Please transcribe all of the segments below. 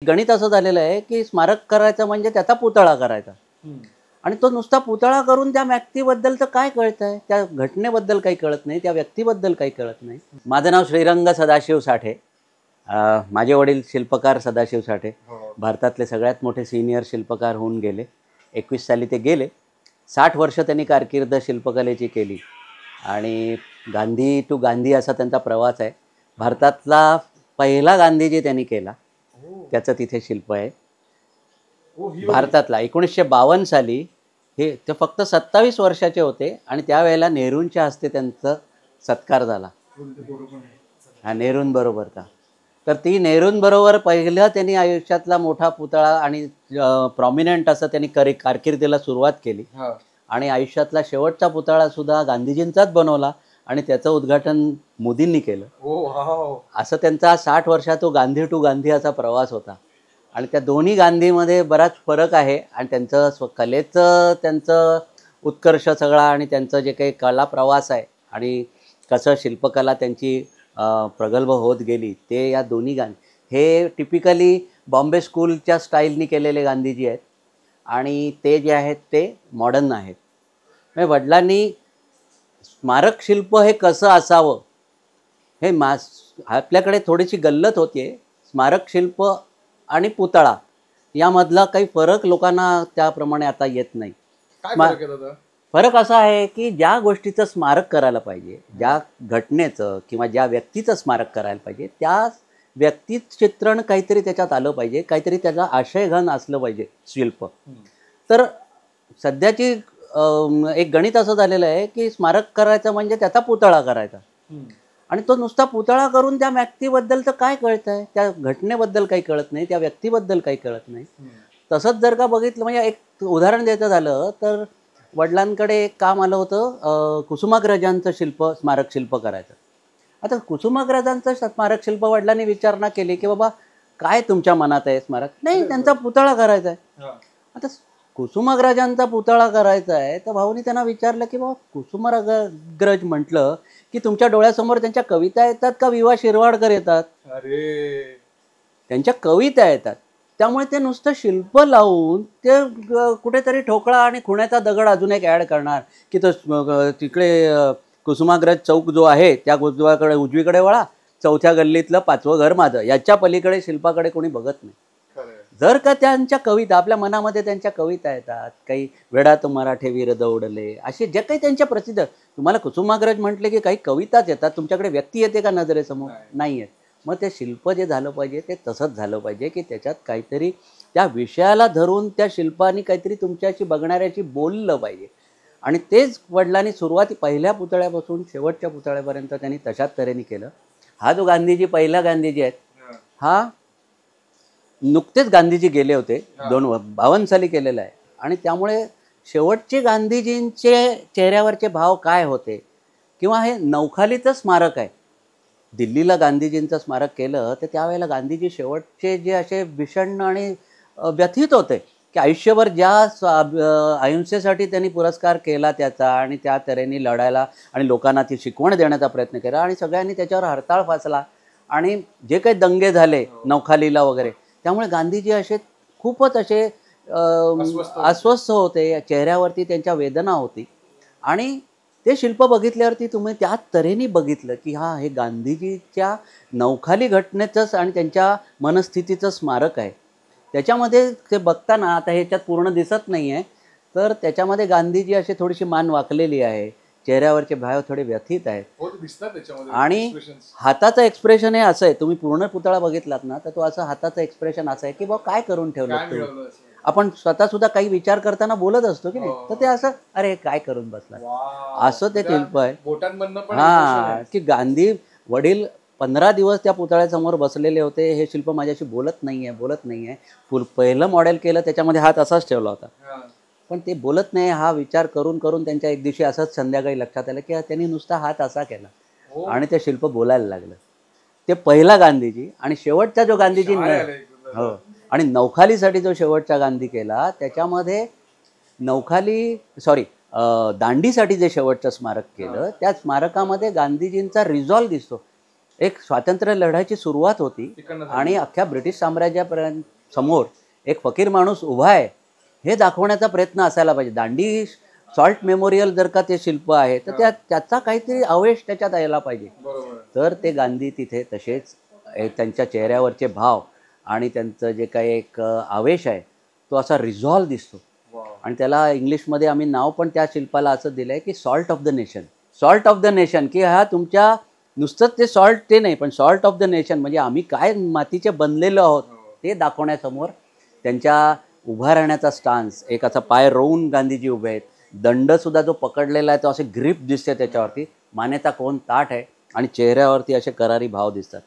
गणित असं झालेलं आहे की स्मारक करायचं म्हणजे त्याचा पुतळा करायचा आणि तो नुसता पुतळा करून त्या व्यक्तीबद्दलचं काय कळतंय, त्या घटनेबद्दल काही कळत नाही, त्या व्यक्तीबद्दल काही कळत नाही. माझं नाव श्रीरंग सदाशिव साठे. माझे वडील शिल्पकार सदाशिव साठे भारतातले सगळ्यात मोठे सिनियर शिल्पकार होऊन गेले. 21 साली ते गेले. 60 वर्ष त्यांनी कारकीर्द शिल्पकलेची केली आणि गांधी टू गांधी असा त्यांचा प्रवास आहे. भारतातला पहिला गांधीजी त्यांनी केला, त्याचं तिथे शिल्प आहे. भारतातला 1952 साली हे ते फक्त 27 वर्षाचे होते आणि त्यावेळेला नेहरूंच्या हस्ते त्यांचा सत्कार झाला. हा नेहरूंबरोबरचा. तर ती नेहरूंबरोबर पहिलं त्यांनी आयुष्यातला मोठा पुतळा आणि प्रॉमिनंट असं त्यांनी कारकिर्दीला सुरुवात केली आणि आयुष्यातला शेवटचा पुतळा सुद्धा गांधीजींचाच बनवला आणि त्याचं उद्घाटन मोदींनी केलं. असं त्यांचा 60 वर्षात तो गांधी टू गांधी असा प्रवास होता आणि त्या दोन्ही गांधीमध्ये बराच फरक आहे आणि त्यांचं कलेचं त्यांचं उत्कर्ष सगळा आणि त्यांचं जे काही कला प्रवास आहे आणि कसं शिल्पकला त्यांची प्रगल्भ होत गेली ते या दोन्ही हे टिपिकली बॉम्बे स्कूलच्या स्टाईलनी केलेले गांधीजी आहेत आणि ते जे आहेत ते मॉडर्न आहेत. म्हणजे वडिलांनी स्मारक शिल्प हे कसं असावं हे आपल्याकडे थोडीशी गल्लत होती. स्मारक शिल्प आणि पुतळा यामधला काही फरक लोकांना त्याप्रमाणे आता येत नाही. फरक असा आहे की ज्या गोष्टीचं स्मारक करायला पाहिजे, ज्या घटनेचं किंवा ज्या व्यक्तीचं स्मारक करायला पाहिजे त्या व्यक्तीचं चित्रण काहीतरी त्याच्यात आलं पाहिजे, काहीतरी त्याचा आशयघन असलं पाहिजे शिल्प. तर सध्याची एक गणित असं झालेलं आहे की स्मारक करायचं म्हणजे त्याचा पुतळा करायचा आणि तो नुसता पुतळा करून त्या व्यक्तीबद्दलचं काय कळतंय, त्या घटनेबद्दल काही कळत नाही, त्या व्यक्तीबद्दल काही कळत नाही. तसंच जर का बघितलं म्हणजे एक उदाहरण द्यायचं झालं तर वडिलांकडे एक काम आलं होतं कुसुमाग्रजांचं स्मारक शिल्प करायचं. आता कुसुमाग्रजांचं स्मारक शिल्प वडिलांनी विचारणा केली की बाबा काय तुमच्या मनात आहे स्मारक? नाही, त्यांचा पुतळा करायचा आहे. आता कुसुमाग्रजांचा पुतळा करायचा आहे तर भाऊनी त्यांना विचारलं की बाबा कुसुमाग्रज म्हटलं की तुमच्या डोळ्यासमोर त्यांच्या कविता येतात का विवा शिरवाडकर येतात? त्यांच्या कविता येतात. त्यामुळे ते नुसतं शिल्प लावून ते कुठेतरी ठोकळा आणि खुण्याचा दगड अजून एक ॲड करणार की तो तिकडे कुसुमाग्रज चौक जो आहे त्या उजवीकडे वळा, 4थ्या गल्लीतलं 5वं घर माझं, याच्या पलीकडे शिल्पाकडे कोणी बघत नाही. जर का त्यांच्या कविता आपल्या मनामध्ये त्यांच्या कविता येतात, काही वेडात मराठे वीर दौडले, असे जे काही त्यांच्या प्रसिद्ध, तुम्हाला कुसुमाग्रज म्हटले की काही कविताच येतात, तुमच्याकडे व्यक्ती येते का नजरेसमोर? नाही येत. मग ते शिल्प जे झालं पाहिजे ते तसंच झालं पाहिजे की त्याच्यात काहीतरी त्या विषयाला धरून त्या शिल्पाने काहीतरी तुमच्याशी बघणाऱ्याशी बोललं पाहिजे आणि तेच वडिलांनी पहिल्या पुतळ्यापासून शेवटच्या पुतळ्यापर्यंत त्यांनी तशाच तऱ्हेने केलं. हा जो गांधीजी पहिला गांधीजी आहेत हा नुकतेच गांधीजी गेले होते, 52 साली केलेला आहे आणि त्यामुळे शेवटचे गांधीजींचे चेहऱ्यावरचे भाव काय होते किंवा हे नौखालीचं स्मारक आहे. दिल्लीला गांधीजींचं स्मारक केलं तर त्यावेळेला गांधीजी शेवटचे जे असे विषण्ण आणि व्यथित होते की आयुष्यभर ज्या अहिंसेसाठी त्यांनी पुरस्कार केला त्याचा आणि त्या तऱ्हेने लढायला आणि लोकांना ती शिकवण देण्याचा प्रयत्न केला आणि सगळ्यांनी त्याच्यावर हरताळ फासला आणि जे काही दंगे झाले नौखालीला वगैरे, त्यामुळे गांधीजी असे खूपच असे अस्वस्थ होते, चेहऱ्यावरती त्यांच्या वेदना होती आणि ते शिल्प बघितल्यावरती तुम्ही त्या तऱ्हेने बघितलं की हे गांधीजीच्या नौखाली घटनेचंच आणि त्यांच्या मनस्थितीचं स्मारक आहे. त्याच्यामध्ये ते बघताना आता ह्याच्यात पूर्ण दिसत नाही आहे तर त्याच्यामध्ये गांधीजी अशी थोडीशी मान वाकलेली आहे, चेहऱ्यावरचे भाव थोडे व्यथित आहेत आणि हाताचं एक्सप्रेशन हे असं आहे, तुम्ही पूर्ण पुतळा बघितलात ना तर तो असं हाताचं एक्सप्रेशन असं आहे की बाबा काय करून ठेवलं. आपण स्वतः सुद्धा काही विचार करताना बोलत असतो की नाही, तर ते असं अरे काय करून बसला असं ते शिल्प आहे. की गांधी वडील 15 दिवस त्या पुतळ्यासमोर बसलेले होते. हे शिल्प माझ्याशी बोलत नाहीये. पहिलं मॉडेल केलं त्याच्यामध्ये हात असाच ठेवला होता पण ते बोलत नाही हा विचार करून करून त्यांच्या एक दिवशी असंच संध्याकाळी लक्षात आलं की त्यांनी नुसता हात असा केला आणि ते शिल्प बोलायला लागलं. ते पहिला गांधीजी आणि शेवटचा जो गांधीजी हो आणि नौखालीसाठी जो शेवटचा गांधी केला त्याच्यामध्ये दांडीसाठी जे शेवटचं स्मारक केलं त्या स्मारकामध्ये गांधीजींचा रिझॉल्व दिसतो एक स्वातंत्र्य लढ्याची सुरुवात होती आणि अख्ख्या ब्रिटिश साम्राज्यापर्यंत समोर एक फकीर माणूस उभा आहे हे दाखवण्याचा प्रयत्न असायला पाहिजे. दांडी सॉल्ट मेमोरियल जर का ते शिल्प आहे तर त्याचा काहीतरी आवेश त्याच्यात यायला पाहिजे. तर ते गांधी तिथे तसेच त्यांच्या चेहऱ्यावरचे भाव आणि त्यांचं जे काही एक आवेश आहे तो असा रिझॉल्व दिसतो. आणि त्याला इंग्लिशमध्ये आम्ही नाव पण त्या शिल्पाला असं दिलं आहे की salt of the nation. Salt of the nation की हा तुमच्या नुसतंच ते सॉल्ट ते नाही पण सॉल्ट ऑफ द नेशन म्हणजे आम्ही काय मातीचे बनलेलो आहोत ते दाखवण्यासमोर त्यांच्या उभा राहण्याचा स्टान्स, एक असा पाय रोवून गांधीजी उभे आहेत. दंडसुद्धा जो पकडलेला आहे तो असे ग्रीप दिसते त्याच्यावरती, मानेचा कोण ताठ आहे आणि चेहऱ्यावरती असे करारी भाव दिसतात.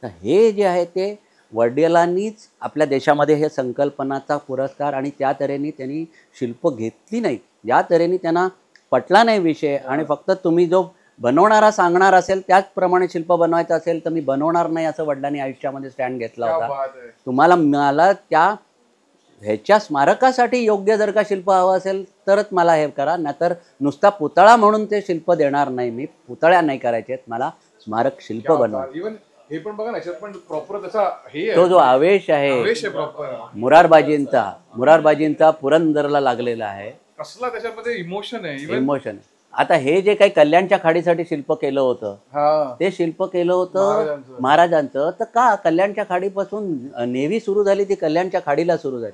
तर हे जे आहे ते वडिलांनीच आपल्या देशामध्ये हे संकल्पनाचा पुरस्कार आणि त्या तऱ्हेने त्यांनी शिल्प घेतली नाही, या तऱ्हेने त्यांना पटला नाही विषय आणि फक्त तुम्ही जो बनवणारा सांगणार असेल त्याचप्रमाणे शिल्प बनवायचं असेल तर मी बनवणार नाही असं वडिलांनी आयुष्यामध्ये स्टँड घेतला होता. तुम्हाला मला त्या ह्याच्या स्मारकासाठी योग्य जर का शिल्प हवं असेल तरच मला हे करा, नाहीतर नुसता पुतळा म्हणून ते शिल्प देणार नाही. मी पुतळ्या नाही करायचे, मला स्मारक शिल्प बनवा. हे पण बघा ना पण प्रॉपर त्याचा हे तो जो आवेश आहे मुरारबाजींचा पुरंदरला लागलेला आहे, कसला त्याच्यामध्ये इमोशन आहे. इमोशन. आता हे जे काही कल्याणच्या खाडीसाठी शिल्प केलं होतं ते शिल्प केलं होतं महाराजांचं. तर का कल्याणच्या खाडीपासून नेव्ही सुरू झाली ती कल्याणच्या खाडीला सुरू झाली.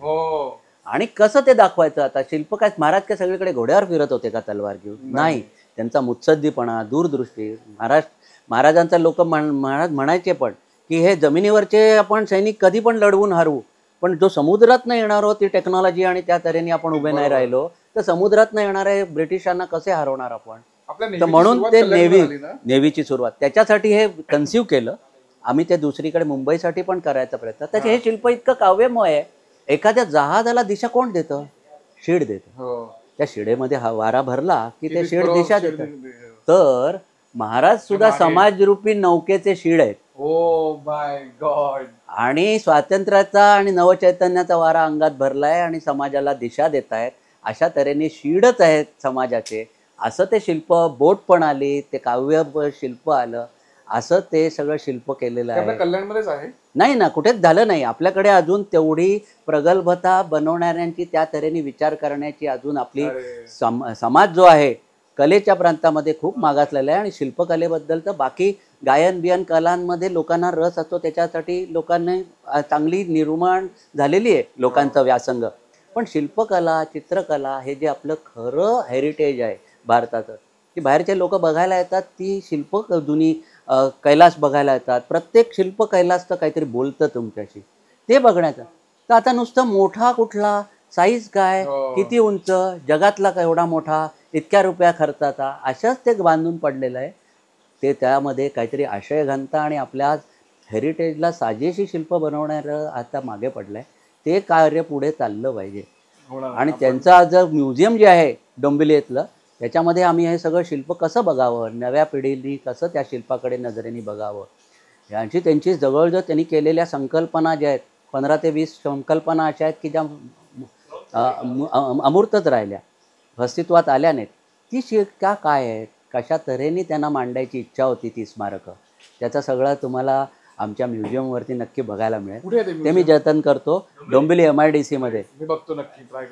आणि कसं ते दाखवायचं आता शिल्प काय महाराज काय सगळीकडे घोड्यावर फिरत होते का तलवार घेऊन? नाही, त्यांचा मुत्सद्दीपणा, दूरदृष्टी. महाराजांचा लोक महाराज म्हणायचे पण की हे जमिनीवरचे आपण सैनिक कधी पण लढवून हरवू, पण जो समुद्रात येणार हो ती टेक्नॉलॉजी आणि त्या तऱ्हेने आपण उभे नाही राहिलो तर समुद्रात येणारे ब्रिटिशांना कसे हरवणार आपण? तर म्हणून ते नेव्हीची सुरुवात त्याच्यासाठी हे कन्सिव्ह केलं आम्ही. ते दुसरीकडे मुंबईसाठी पण करायचा प्रयत्न. त्याचे हे शिल्प इतकं काव्यमय आहे. एखाद्या जहाजाला दिशा कोण देतं? शीड देतं. त्या शिडेमध्ये हा वारा भरला की ते शीड दिशा देतं. तर महाराज सुद्धा समाजरूपी नौकेचे शीड आहेत. Oh my God. आणि स्वातंत्र्याचा आणि नवचैतन्याचा वारा अंगात भरलाय आणि समाजाला दिशा देत आहेत. अशा तऱ्हेने शीडच आहेत समाजाचे. असं ते शिल्प, बोट पण आली, ते काव्य शिल्प आलं, असं ते सगळं शिल्प केलेलं आहे. कल्याणमध्येच आहे नाही ना, कुठेच झालं नाही. आपल्याकडे अजून तेवढी प्रगल्भता बनवणाऱ्यांची, त्या तऱ्हेने विचार करण्याची अजून आपली समाज जो आहे कलेच्या प्रांतामध्ये खूप मागासलेला आहे. आणि शिल्पकलेबद्दल तर बाकी गायन बियन कलांमध्ये लोकांना रस असतो, त्याच्यासाठी लोकांनी चांगली निर्माण झालेली आहे लोकांचा व्यासंग. पण शिल्पकला, चित्रकला हे जे आपलं खरं हेरिटेज आहे भारताचं, की बाहेरचे लोक बघायला येतात, ती शिल्प जुनी कैलास बघायला येतात. प्रत्येक शिल्प कैलासचं काहीतरी बोलतं तुमच्याशी, ते बघण्याचं. तर आता नुसतं मोठा कुठला, साईज काय, किती उंच, जगातला का एवढा मोठा, इतक्या रुपया खर्चाचा, अशाच ते बांधून पडलेलं आहे. ते त्यामध्ये काहीतरी आशय घनता आणि आपल्या हेरिटेजला साजेशी शिल्प बनवणारं आता मागे पडलं आहे. ते कार्य पुढे चाललं पाहिजे. आणि त्यांचं आज म्युझियम जे आहे डोंबिवलीतलं, त्याच्यामध्ये आम्ही हे सगळं शिल्प कसं बघावं, नव्या पिढीने कसं त्या शिल्पाकडे नजरेने बघावं, यांची त्यांची जवळजवळ त्यांनी केलेल्या संकल्पना ज्या आहेत, 15 ते 20 संकल्पना अशा आहेत की ज्या अमूर्तच राहिल्या, अस्तित्वात आल्या नाहीत. ती शिल्पा काय आहेत, कशा तऱ्हेने त्यांना मांडायची इच्छा होती ती स्मारकं, त्याचा सगळं तुम्हाला आमच्या म्युझियमवरती नक्की बघायला मिळेल. ते मी जतन करतो डोंबिवली MIDC मध्ये.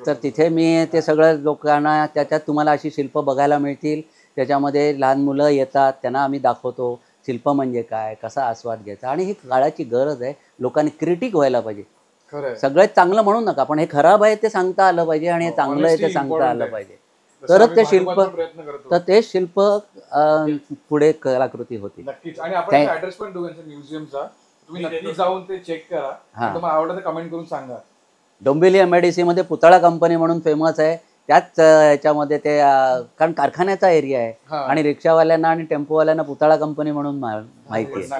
तर तिथे मी ते सगळं लोकांना, त्याच्यात तुम्हाला अशी शिल्प बघायला मिळतील. त्याच्यामध्ये लहान मुलं येतात, त्यांना आम्ही दाखवतो शिल्प म्हणजे काय, कसा आस्वाद घ्यायचा. आणि ही काळाची गरज आहे. लोकांनी क्रिटिक व्हायला पाहिजे. सगळ्यात चांगलं म्हणू नका, पण हे खराब आहे ते सांगता आलं पाहिजे आणि हे चांगलं आहे ते सांगता आलं पाहिजे. तरच ते शिल्प, तर ते शिल्प पुढे कलाकृती होती. नक्कीच. आणि आपण ऍड्रेस पण देऊ म्युझियमचा, तुम्ही नक्की जाऊन ते चेक करा. तुम्हाला आवडलं तर कमेंट करून सांगा. डोंबिवली MIDC मध्ये पुतळा कंपनी म्हणून फेमस आहे. त्याच ह्याच्यामध्ये ते कारण कारखान्याचा एरिया आहे आणि रिक्षावाल्यांना आणि टेम्पोवाल्यांना पुतळा कंपनी म्हणून माहिती आहे.